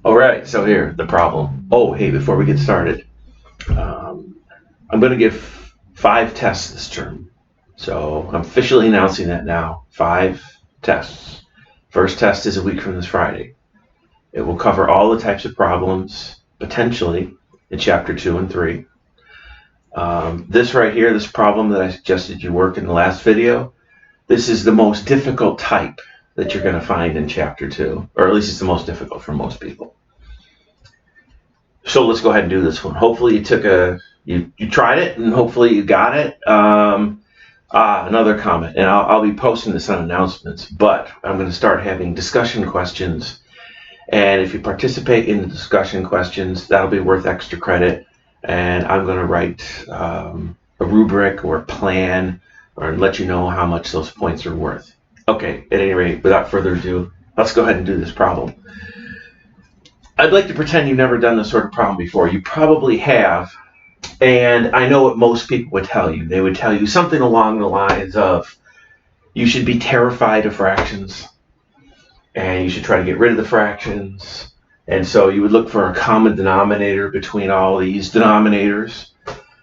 All right, so here, the problem. Oh, hey, before we get started, I'm going to give 5 tests this term. So I'm officially announcing that now. 5 tests. First test is a week from this Friday. It will cover all the types of problems, potentially, in Chapter 2 and 3. This right here, this problem that I suggested you work in the last video, this is the most difficult type that you're going to find in Chapter 2, or at least it's the most difficult for most people. So let's go ahead and do this one. Hopefully you tried it, and hopefully you got it. Another comment, and I'll be posting this on announcements, but I'm going to start having discussion questions. And if you participate in the discussion questions, that'll be worth extra credit. And I'm going to write a rubric or a plan or let you know how much those points are worth. Okay, at any rate, without further ado, let's go ahead and do this problem. I'd like to pretend you've never done this sort of problem before. You probably have, and I know what most people would tell you. They would tell you something along the lines of, you should be terrified of fractions, and you should try to get rid of the fractions. And so you would look for a common denominator between all these denominators.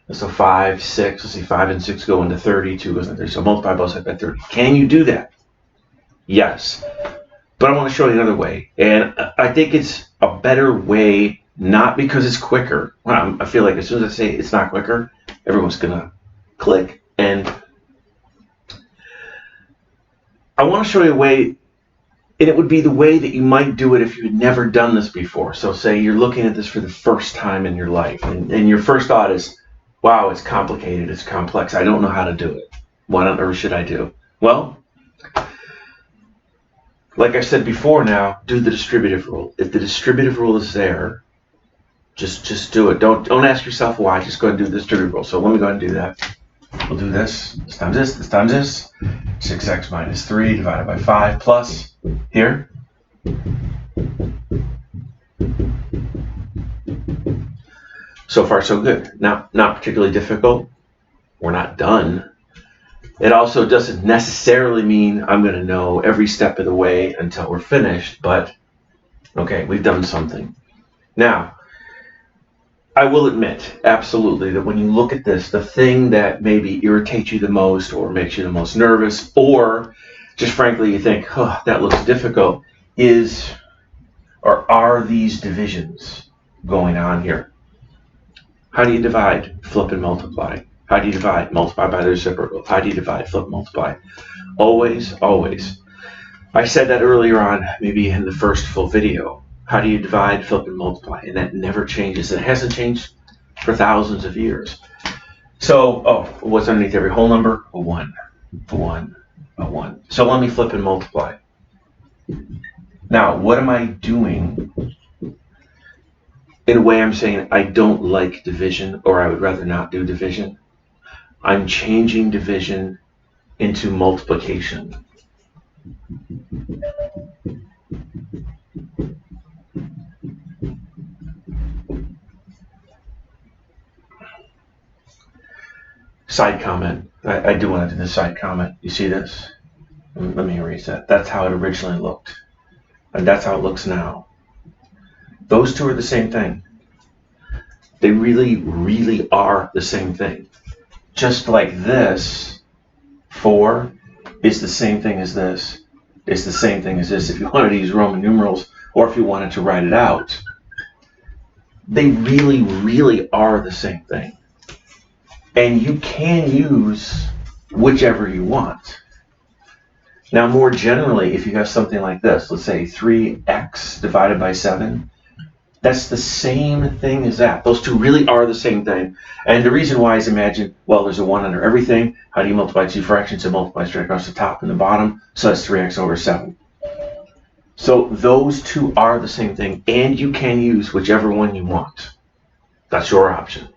And so 5, 6, let's see, 5 and 6 go into 30, 2 goes into 30. So multiply both sides by 30. Can you do that? Yes. But I want to show you another way. And I think it's a better way, not because it's quicker. I feel like as soon as I say it's not quicker, everyone's going to click. And I want to show you a way, and it would be the way that you might do it if you had never done this before. So say you're looking at this for the first time in your life, and your first thought is, wow, it's complicated, it's complex, I don't know how to do it. What on earth should I do? Well, like I said before now, do the distributive rule. If the distributive rule is there, just do it. Don't ask yourself why, just go ahead and do the distributive rule. So let me go ahead and do that. We'll do this times this times this. 6x minus 3 divided by 5 plus here. So far so good. Not particularly difficult. We're not done. It also doesn't necessarily mean I'm going to know every step of the way until we're finished, but okay, we've done something. Now, I will admit, absolutely, that when you look at this, the thing that maybe irritates you the most or makes you the most nervous, or just frankly you think, oh, that looks difficult, is or are these divisions going on here. How do you divide? Flip and multiply. How do you divide? Multiply by the reciprocal. How do you divide? Flip, multiply. Always, always. I said that earlier on, maybe in the first full video. How do you divide, flip, and multiply? And that never changes. It hasn't changed for thousands of years. So, what's underneath every whole number? A 1. A 1. A 1. So let me flip and multiply. Now, what am I doing? In a way, I'm saying I don't like division, or I would rather not do division. I'm changing division into multiplication. Side comment. I do want to do this side comment. You see this? Let me erase that. That's how it originally looked. And that's how it looks now. Those two are the same thing. They really, really are the same thing. Just like this, 4 is the same thing as this. It's the same thing as this. If you wanted to use Roman numerals, or if you wanted to write it out, they really, really are the same thing. And you can use whichever you want. Now, more generally, if you have something like this, let's say 3x divided by 7, that's the same thing as that. Those two really are the same thing. And the reason why is, imagine, well, there's a 1 under everything. How do you multiply two fractions? It multiplies straight across the top and the bottom. So that's 3x over 7. So those two are the same thing, and you can use whichever one you want. That's your option.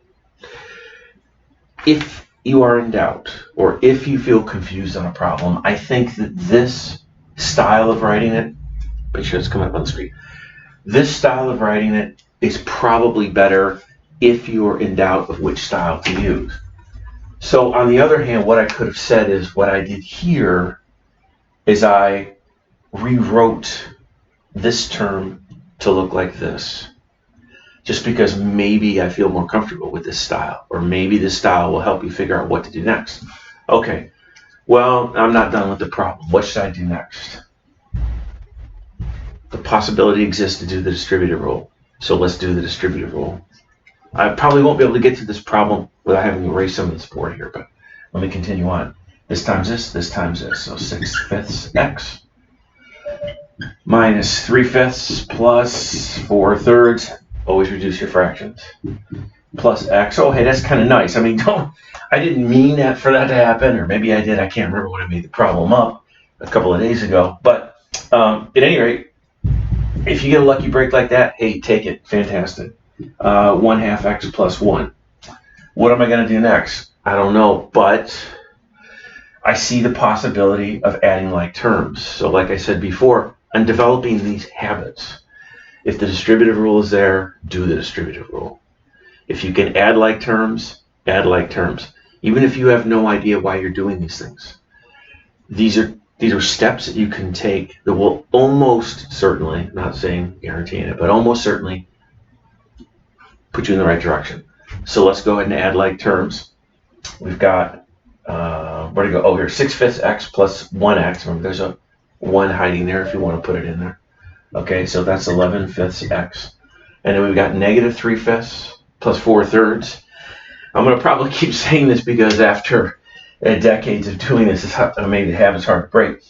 If you are in doubt, or if you feel confused on a problem, I think that this style of writing it, make sure it's coming up on the screen, this style of writing it is probably better if you're in doubt of which style to use. So on the other hand, what I could have said is, what I did here is I rewrote this term to look like this. Just because maybe I feel more comfortable with this style, or maybe this style will help you figure out what to do next. Okay, well, I'm not done with the problem. What should I do next? The possibility exists to do the distributive rule. So let's do the distributive rule. I probably won't be able to get to this problem without having to erase some of this board here, but let me continue on. This times this times this. So 6/5 x minus 3/5 plus 4/3. Always reduce your fractions. Plus x. Oh, hey, that's kind of nice. I mean, I didn't mean that for that to happen, or maybe I did. I can't remember when I made the problem up a couple of days ago. But at any rate, if you get a lucky break like that, hey, take it. Fantastic. 1/2 x plus 1. What am I going to do next? I don't know, but I see the possibility of adding like terms. So like I said before, I'm developing these habits. If the distributive rule is there, do the distributive rule. If you can add like terms, add like terms. Even if you have no idea why you're doing these things. These are steps that you can take that will almost certainly, I'm not saying guaranteeing it, but almost certainly put you in the right direction. So let's go ahead and add like terms. We've got, where to go? Oh, here, 6/5 x plus 1x. Remember, there's a 1 hiding there if you want to put it in there. Okay, so that's 11/5 x. And then we've got negative 3/5 plus 4/3. I'm going to probably keep saying this because after decades of doing this, I made the habits hard to break.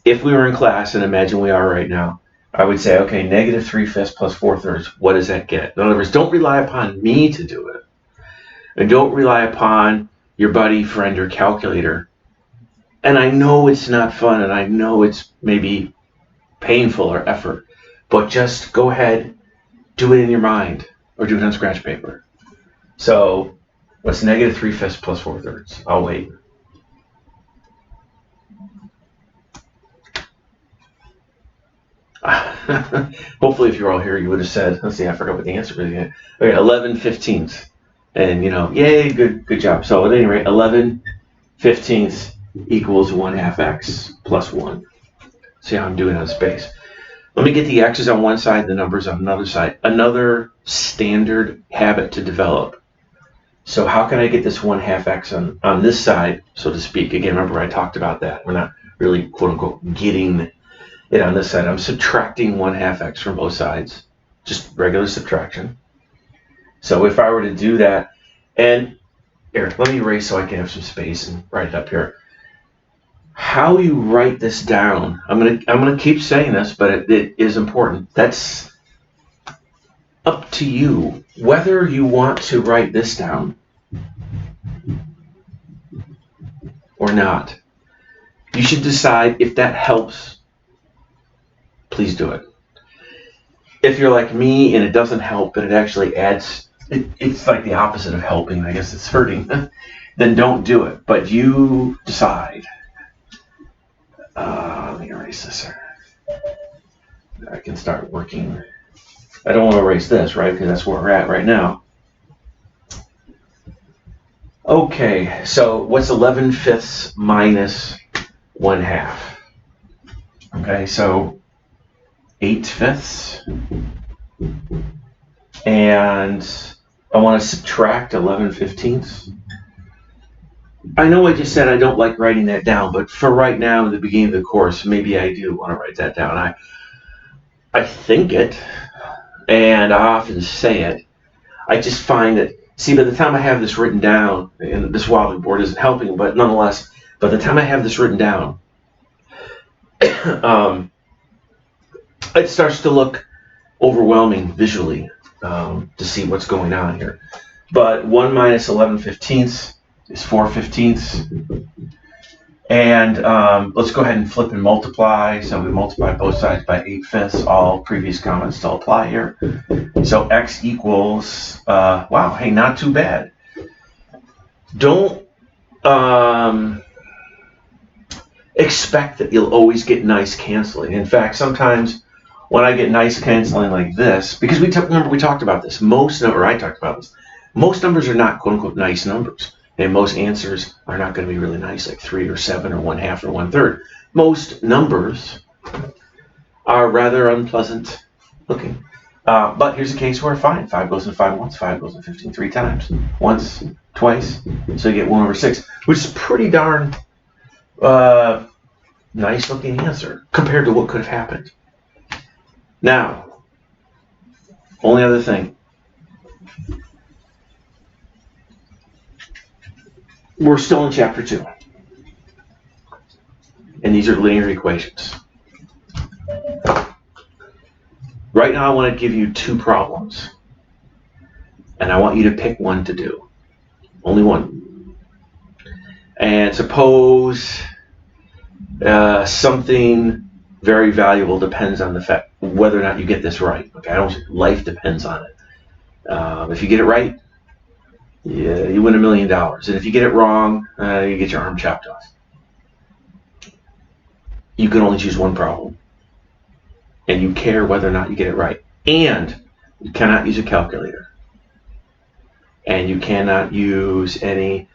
If we were in class, and imagine we are right now, I would say, okay, negative 3/5 plus 4/3, what does that get? In other words, don't rely upon me to do it. And don't rely upon your buddy, friend, or calculator. And I know it's not fun, and I know it's maybe painful or effort, but just go ahead, do it in your mind, or do it on scratch paper. So what's negative 3/5 plus 4/3? I'll wait. Hopefully, if you're all here, you would have said, let's see, I forgot what the answer was again. Okay, 11/15. And, yay, good job. So at any rate, 11/15 equals 1/2 x plus 1. See how I'm doing on space. Let me get the x's on one side, the numbers on another side. Another standard habit to develop. So how can I get this 1/2 x on this side, so to speak? Again, remember I talked about that. We're not really, quote unquote, getting it on this side. I'm subtracting 1/2 x from both sides. Just regular subtraction. So if I were to do that, and here, let me erase so I can have some space and write it up here. How you write this down, I'm gonna keep saying this, but it is important. That's up to you. Whether you want to write this down or not, you should decide if that helps. Please do it. If you're like me and it doesn't help, and it actually adds, it's like the opposite of helping. I guess it's hurting. Then don't do it. But you decide. Let me erase this here. I can start working. I don't want to erase this, right? Because that's where we're at right now. Okay, so what's 11/5 minus 1/2? Okay, so 8/5. And I want to subtract 11/15. I know I just said I don't like writing that down, but for right now, in the beginning of the course, maybe I do want to write that down. I think it, and I often say it. I just find that, see, by the time I have this written down, and this wobbly board isn't helping, but nonetheless, by the time I have this written down, it starts to look overwhelming visually to see what's going on here. But 1 minus 11/15 is 4/15. And let's go ahead and flip and multiply. So we multiply both sides by 8/5. All previous comments still apply here. So x equals, wow, hey, not too bad. Don't expect that you'll always get nice canceling. In fact, sometimes when I get nice canceling like this, because remember we talked about this, I talked about this, most numbers are not quote unquote nice numbers. And most answers are not going to be really nice, like 3 or 7 or 1/2 or 1/3. Most numbers are rather unpleasant looking. But here's a case where, fine, 5 goes in 5 once, 5 goes in 15 3 times. Once, twice, so you get 1 over 6, which is pretty darn nice looking answer compared to what could have happened. Now, only other thing. We're still in chapter 2. And these are linear equations. Right now I want to give you 2 problems. And I want you to pick one to do. Only one. And suppose something very valuable depends on the fact whether or not you get this right. Okay, life depends on it. If you get it right, you win $1 million. And if you get it wrong, you get your arm chopped off. You can only choose one problem. And you care whether or not you get it right. And you cannot use a calculator. And you cannot use any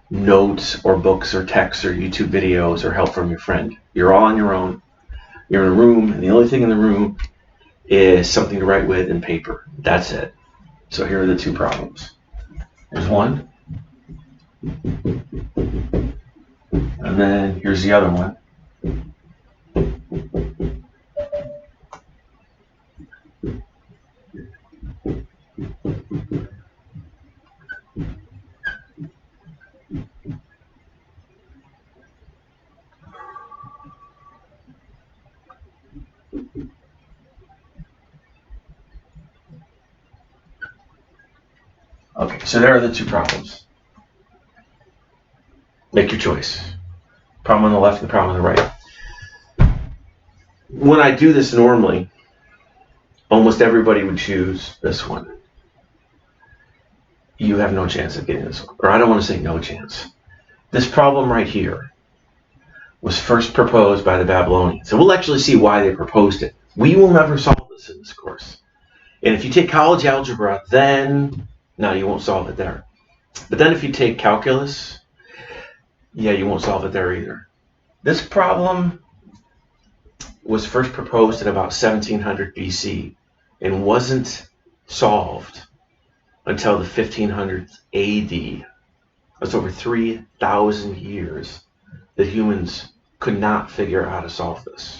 notes or books or texts or YouTube videos or help from your friend. You're all on your own. You're in a room, and the only thing in the room is something to write with and paper. That's it. So here are the 2 problems. Here's one. And then here's the other one. Okay, so there are the 2 problems. Make your choice. Problem on the left and the problem on the right. When I do this normally, almost everybody would choose this one. You have no chance of getting this one. Or I don't want to say no chance. This problem right here was first proposed by the Babylonians. And we'll actually see why they proposed it. We will never solve this in this course. And if you take college algebra, then no, you won't solve it there. But then if you take calculus, yeah, you won't solve it there either. This problem was first proposed in about 1700 BC and wasn't solved until the 1500s AD. That's over 3,000 years that humans could not figure out how to solve this.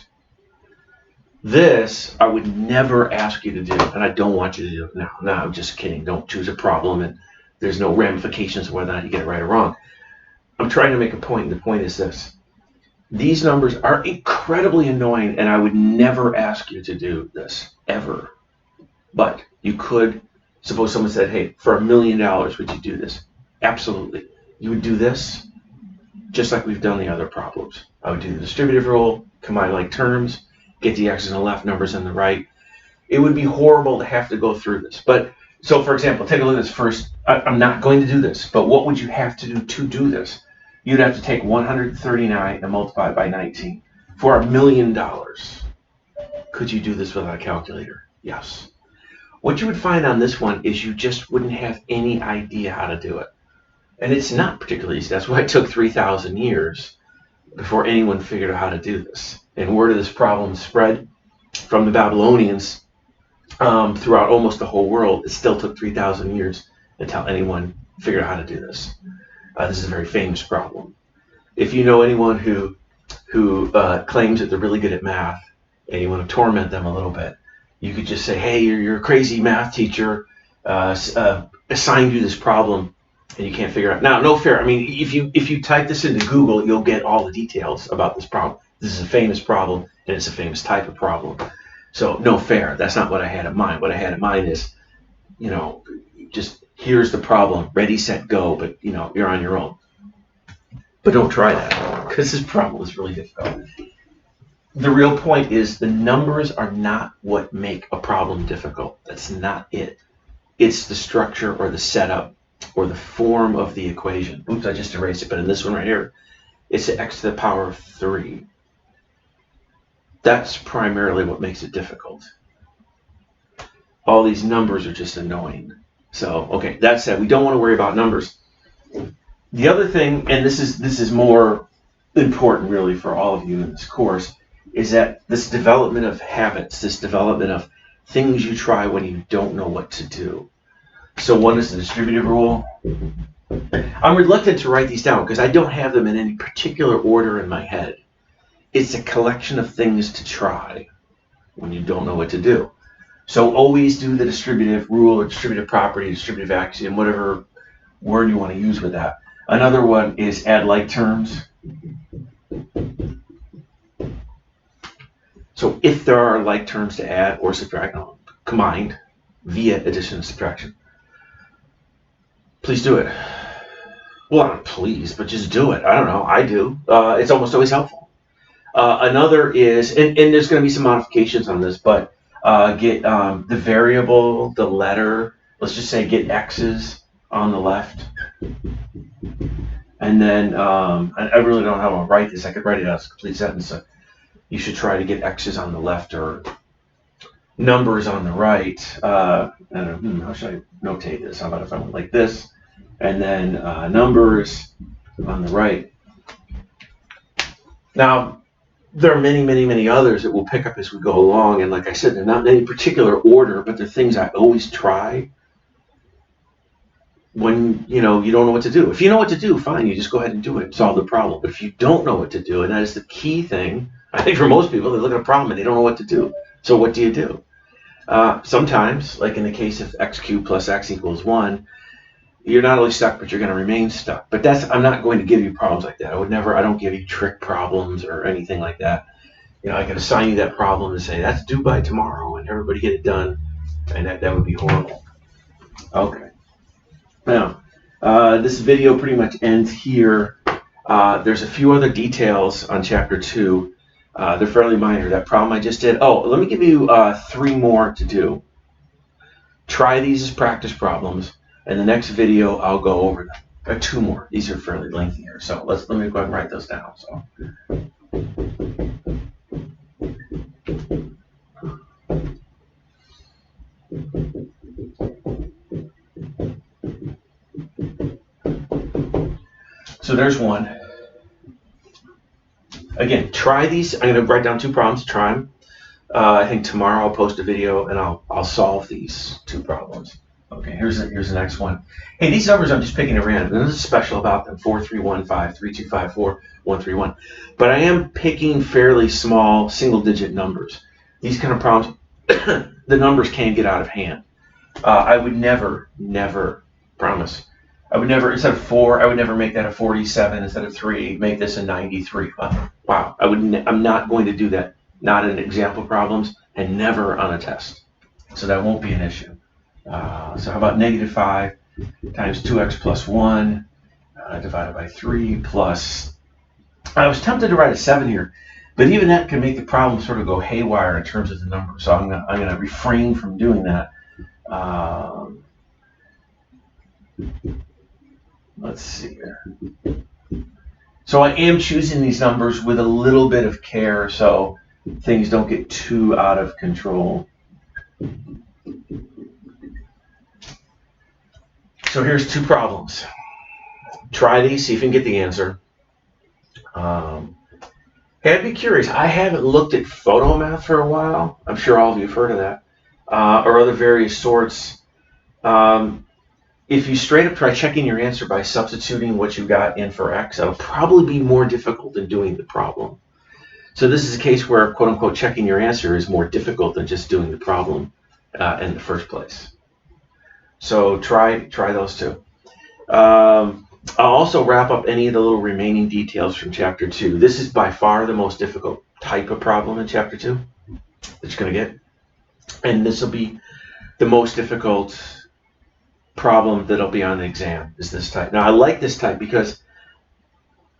This, I would never ask you to do, and I don't want you to do it. No, I'm just kidding. Don't choose a problem, and there's no ramifications of whether or not you get it right or wrong. I'm trying to make a point, and the point is this. These numbers are incredibly annoying, and I would never ask you to do this, ever. But you could, suppose someone said, hey, for $1 million, would you do this? Absolutely. You would do this, just like we've done the other problems. I would do the distributive rule, combine like terms, get the x's on the left, numbers on the right. It would be horrible to have to go through this. But so, for example, take a look at this first. I'm not going to do this, but what would you have to do this? You'd have to take 139 and multiply it by 19 for $1 million. Could you do this without a calculator? Yes. What you would find on this one is you just wouldn't have any idea how to do it. And it's not particularly easy. That's why it took 3,000 years before anyone figured out how to do this. And word of this problem spread from the Babylonians throughout almost the whole world. It still took 3,000 years until anyone figured out how to do this. This is a very famous problem. If you know anyone who claims that they're really good at math and you want to torment them a little bit, you could just say, hey, you're a crazy math teacher, assigned you this problem, and you can't figure it out. Now, no fair. I mean, if you type this into Google, you'll get all the details about this problem. This is a famous problem, and it's a famous type of problem. So, no fair. That's not what I had in mind. What I had in mind is, just here's the problem. Ready, set, go. But, you're on your own. But don't try that, because this problem is really difficult. The real point is the numbers are not what make a problem difficult. That's not it. It's the structure or the setup or the form of the equation. Oops, I just erased it, but in this one right here, it's x to the power of 3. That's primarily what makes it difficult. All these numbers are just annoying. So, okay, that said, we don't want to worry about numbers. The other thing, and this is more important really for all of you in this course, is that this development of habits, this development of things you try when you don't know what to do. So one is the distributive rule. I'm reluctant to write these down because I don't have them in any particular order in my head. It's a collection of things to try when you don't know what to do. So always do the distributive rule or distributive property, distributive axiom, whatever word you want to use with that. Another one is add like terms. So if there are like terms to add or subtract, combined via addition and subtraction, please do it. Well, not please, but just do it. I don't know. I do. It's almost always helpful. Another is, and there's going to be some modifications on this, but get the variable, the letter, let's just say get X's on the left. And then, I really don't know how to write this. I could write it as a complete sentence. You should try to get X's on the left or numbers on the right. How should I notate this? How about if I went like this? And then numbers on the right. Now, there are many, many, many others that we'll pick up as we go along. And like I said, they're not in any particular order, but they're things I always try when you don't know what to do. If you know what to do, fine, you just go ahead and do it, solve the problem. But if you don't know what to do, and that is the key thing, I think for most people, they look at a problem and they don't know what to do. So what do? Sometimes, like in the case of x cubed plus x equals 1, you're not only stuck, but you're going to remain stuck. But I'm not going to give you problems like that. I don't give you trick problems or anything like that. I can assign you that problem and say, that's due by tomorrow, and everybody get it done, and that would be horrible. Okay. Now, this video pretty much ends here. There's a few other details on Chapter 2. They're fairly minor. That problem I just did. Oh, let me give you 3 more to do. Try these as practice problems. In the next video, I'll go over them. 2 more. These are fairly lengthy here, so let me go ahead and write those down. So there's one. Again, try these. I'm going to write down 2 problems. Try them. I think tomorrow I'll post a video and I'll solve these 2 problems. Okay, here's the next one. Hey, these numbers I'm just picking at random. Nothing special about them. 4, 3, 1, 5, 3, 2, 5, 4, 1, 3, 1. But I am picking fairly small single-digit numbers. These kind of problems, the numbers can get out of hand. I would never, promise. I would never, instead of 4, I would never make that a 47. Instead of 3, make this a 93. Wow, I'm not going to do that. Not in example problems and never on a test. So that won't be an issue. So how about -5 times 2x plus 1 divided by 3 plus... I was tempted to write a 7 here, but even that can make the problem sort of go haywire in terms of the number. So I'm going to refrain from doing that. Let's see here. So I am choosing these numbers with a little bit of care so things don't get too out of control. So here's 2 problems. Try these, see if you can get the answer. Hey, I'd be curious. I haven't looked at Photomath for a while. I'm sure all of you have heard of that. Or other various sorts. If you straight up try checking your answer by substituting what you got in for x, that'll probably be more difficult than doing the problem. So this is a case where, quote unquote, checking your answer is more difficult than just doing the problem in the first place. So try those 2. I'll also wrap up any of the little remaining details from Chapter 2. This is by far the most difficult type of problem in Chapter 2 that you're going to get. And this will be the most difficult problem that'll be on the exam, is this type. Now, I like this type because,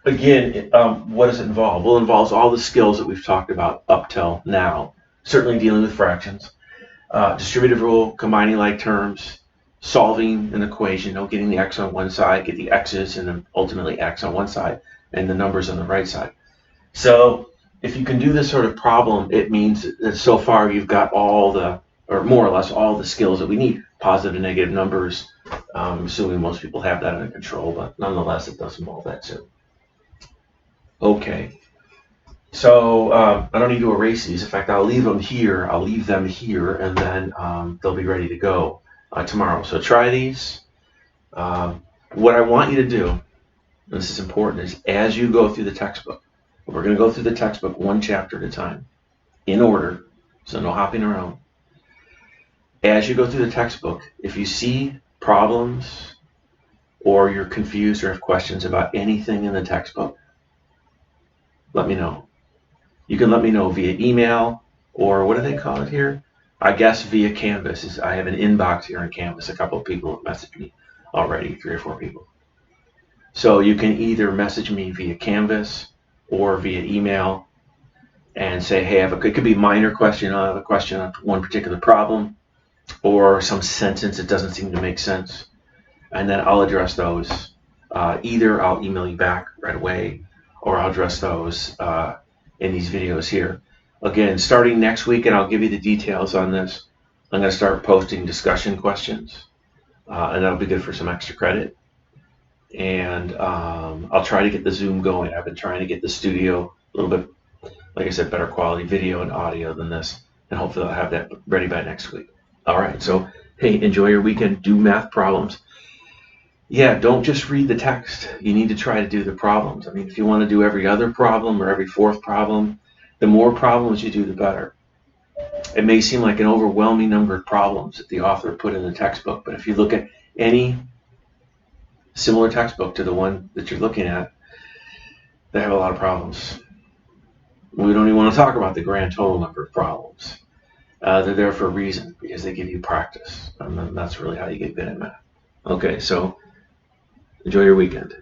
again, what does it involve? Well, it involves all the skills that we've talked about up till now. Certainly dealing with fractions, distributive rule, combining like terms, solving an equation, getting the x on one side, get the x's, and then ultimately x on one side, and the numbers on the right side. So if you can do this sort of problem, it means that so far you've got all the, or more or less all the skills that we need. Positive and negative numbers. I'm assuming most people have that under control, but nonetheless, it does involve that too. Okay. So I don't need to erase these. In fact, I'll leave them here. I'll leave them here, and then they'll be ready to go tomorrow. So try these. What I want you to do, and this is important, is as you go through the textbook, we're going to go through the textbook one chapter at a time, in order, so no hopping around. As you go through the textbook, if you see problems or you're confused or have questions about anything in the textbook, let me know. You can let me know via email, or what do they call it here? I guess via Canvas. I have an inbox here in Canvas. A couple of people have messaged me already, 3 or 4 people. So you can either message me via Canvas or via email and say, hey, it could be a minor question. I have a question on one particular problem or some sentence that doesn't seem to make sense. And then I'll address those. Either I'll email you back right away, or I'll address those in these videos here. Again, starting next week, and I'll give you the details on this, I'm going to start posting discussion questions, and that'll be good for some extra credit. And I'll try to get the Zoom going. I've been trying to get the studio a little bit, like I said, better quality video and audio than this, and hopefully I'll have that ready by next week. All right, so hey, enjoy your weekend. Do math problems. Yeah, don't just read the text. You need to try to do the problems. I mean, if you want to do every other problem or every 4th problem, the more problems you do, the better. It may seem like an overwhelming number of problems that the author put in the textbook, but if you look at any similar textbook to the one that you're looking at, they have a lot of problems. We don't even want to talk about the grand total number of problems. They're there for a reason, because they give you practice, and that's really how you get good at math. Okay, so enjoy your weekend.